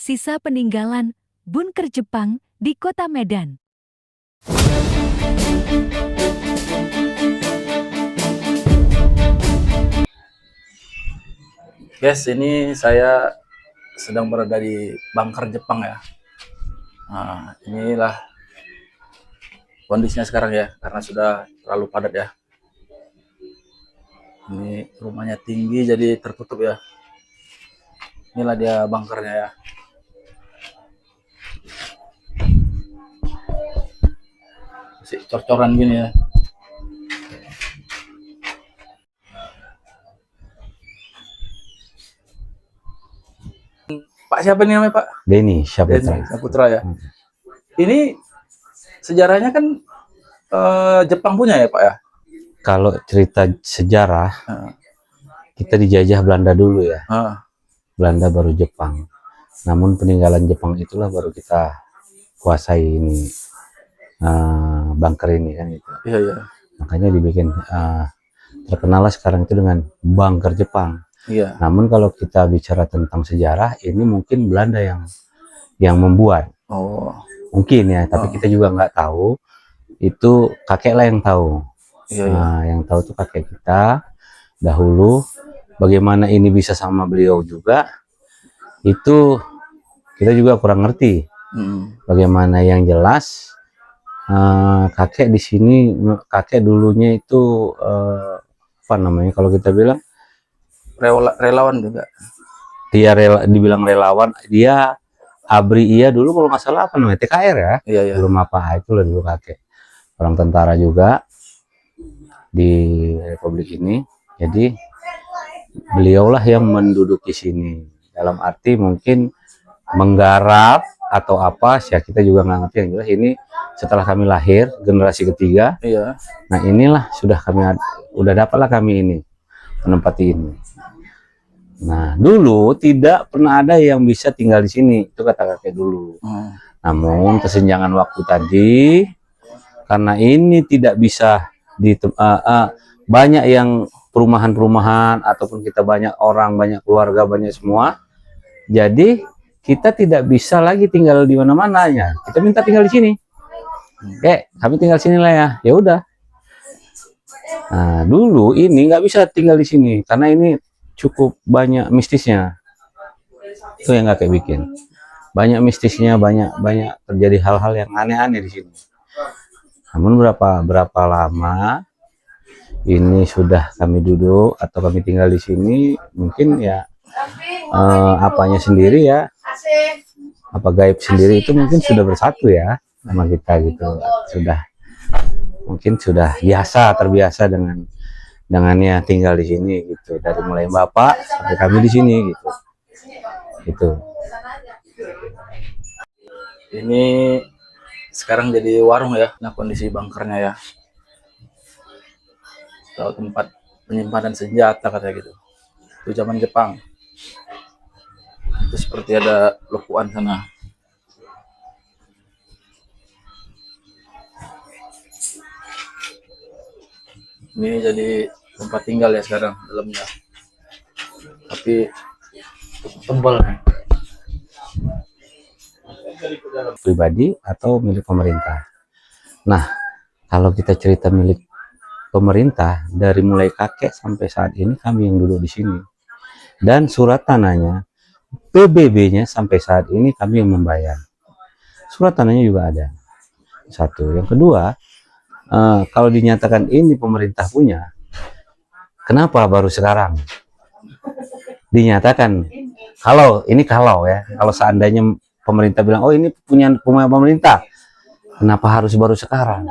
sisa peninggalan bunker Jepang di kota Medan. Guys, ini saya sedang berada di bunker Jepang ya. Nah, inilah kondisinya sekarang ya, karena sudah terlalu padat ya. Ini rumahnya tinggi jadi tertutup ya. Inilah dia bunkernya ya. Masih cor-coran gini ya. Pak siapa nih namanya Pak? Denny Saputra. Denny Saputra ya. Ini sejarahnya kan Jepang punya ya Pak ya? Kalau cerita sejarah, kita dijajah Belanda dulu ya. Belanda baru Jepang. Namun peninggalan Jepang itulah baru kita kuasai ini, bunker ini kan gitu. Iya iya. Makanya dibikin terkenal sekarang itu dengan bunker Jepang. Iya. Namun kalau kita bicara tentang sejarah, ini mungkin Belanda yang membuat. Oh. Mungkin ya, tapi kita juga nggak tahu. Itu kakeklah yang tahu. Iya, iya. Yang tahu tuh kakek kita dahulu. Bagaimana ini bisa sama beliau juga, itu kita juga kurang ngerti. Bagaimana yang jelas, kakek di sini, kakek dulunya itu apa namanya kalau kita bilang relawan juga. Dia dibilang relawan, dia ABRI iya dulu kalau nggak salah apa namanya TKR ya. Iya, iya. Belum apa itu lah dulu kakek. Orang tentara juga di Republik ini. Jadi beliaulah yang menduduki sini. Dalam arti mungkin menggarap atau apa, ya kita juga nggak ngerti. Yang jelas ini setelah kami lahir generasi ketiga. Iya. Nah inilah sudah udah dapatlah kami ini menempati ini. Nah dulu tidak pernah ada yang bisa tinggal di sini, itu kata kakek dulu. Namun kesenjangan waktu tadi, karena ini tidak bisa banyak yang perumahan-perumahan ataupun kita banyak orang, banyak keluarga, banyak semua. Jadi kita tidak bisa lagi tinggal di mana-mana ya. Kita minta tinggal di sini. Kami tinggal sini lah ya. Ya udah. Nah, dulu ini nggak bisa tinggal di sini karena ini cukup banyak mistisnya. Itu yang kakek bikin. Banyak mistisnya, banyak terjadi hal-hal yang aneh-aneh di sini. Namun berapa lama ini sudah kami duduk atau kami tinggal di sini, mungkin ya apanya sendiri ya, apa gaib sendiri itu mungkin sudah bersatu ya sama kita gitu. Mungkin sudah terbiasa dengannya tinggal di sini gitu, dari mulai bapak sampai kami di sini gitu. Itu. Ini sekarang jadi warung ya. Nah kondisi bunkernya ya. Atau tempat penyimpanan senjata katanya gitu. Itu zaman Jepang. Itu seperti ada lekuan sana. Ini jadi tempat tinggal ya sekarang dalamnya. Tapi tebal nih. Pribadi atau milik pemerintah. Nah, kalau kita cerita milik pemerintah, dari mulai kakek sampai saat ini kami yang duduk di sini. Dan surat tanahnya, PBB-nya sampai saat ini kami yang membayar. Surat tanahnya juga ada. Satu. Yang kedua, kalau dinyatakan ini pemerintah punya, kenapa baru sekarang dinyatakan? Kalau ya, kalau seandainya pemerintah bilang, oh ini punya pemerintah, kenapa harus baru sekarang?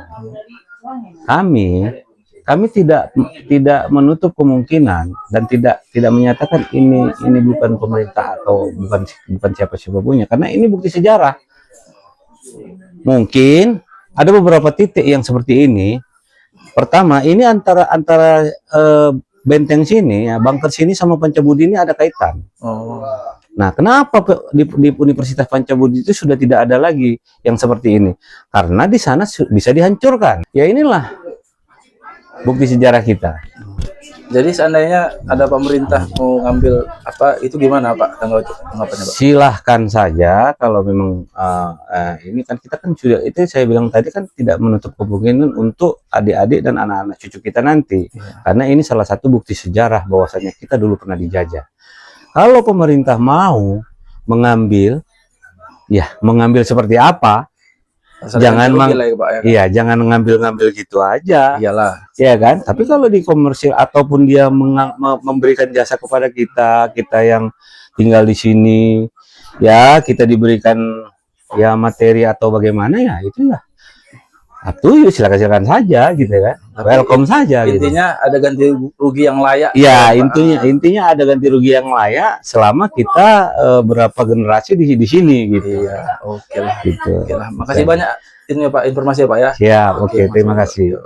Kami tidak menutup kemungkinan dan tidak menyatakan ini bukan pemerintah atau bukan siapa-siapa punya, karena ini bukti sejarah. Mungkin ada beberapa titik yang seperti ini. Pertama, ini antara benteng sini ya, bunker sini sama Pancabudi ini ada kaitan. Nah, kenapa di Universitas Pancabudi itu sudah tidak ada lagi yang seperti ini? Karena di sana bisa dihancurkan. Ya inilah bukti sejarah kita. Jadi seandainya ada pemerintah mau ngambil apa itu gimana Pak tanggapannya Pak? Silahkan saja kalau memang ini kan kita kan sudah itu saya bilang tadi kan tidak menutup kemungkinan untuk adik-adik dan anak-anak cucu kita nanti. Karena ini salah satu bukti sejarah bahwasanya kita dulu pernah dijajah. Kalau pemerintah mau mengambil, ya mengambil seperti apa? Jangan iya, jangan ngambil-ngambil gitu aja. Iyalah. Ya kan? Tapi kalau di komersil ataupun dia memberikan jasa kepada kita yang tinggal di sini, ya kita diberikan ya materi atau bagaimana ya itu ya. Atau silakan saja gitu kan. Welcome saja gitu. Intinya ada ganti rugi yang layak. Ya, intinya ada ganti rugi yang layak selama kita berapa generasi di sini gitu. Iya, oke lah. Gitu. Oke lah. Makasih banyak ini Pak informasi ya Pak ya. Siap, oke, terima kasih.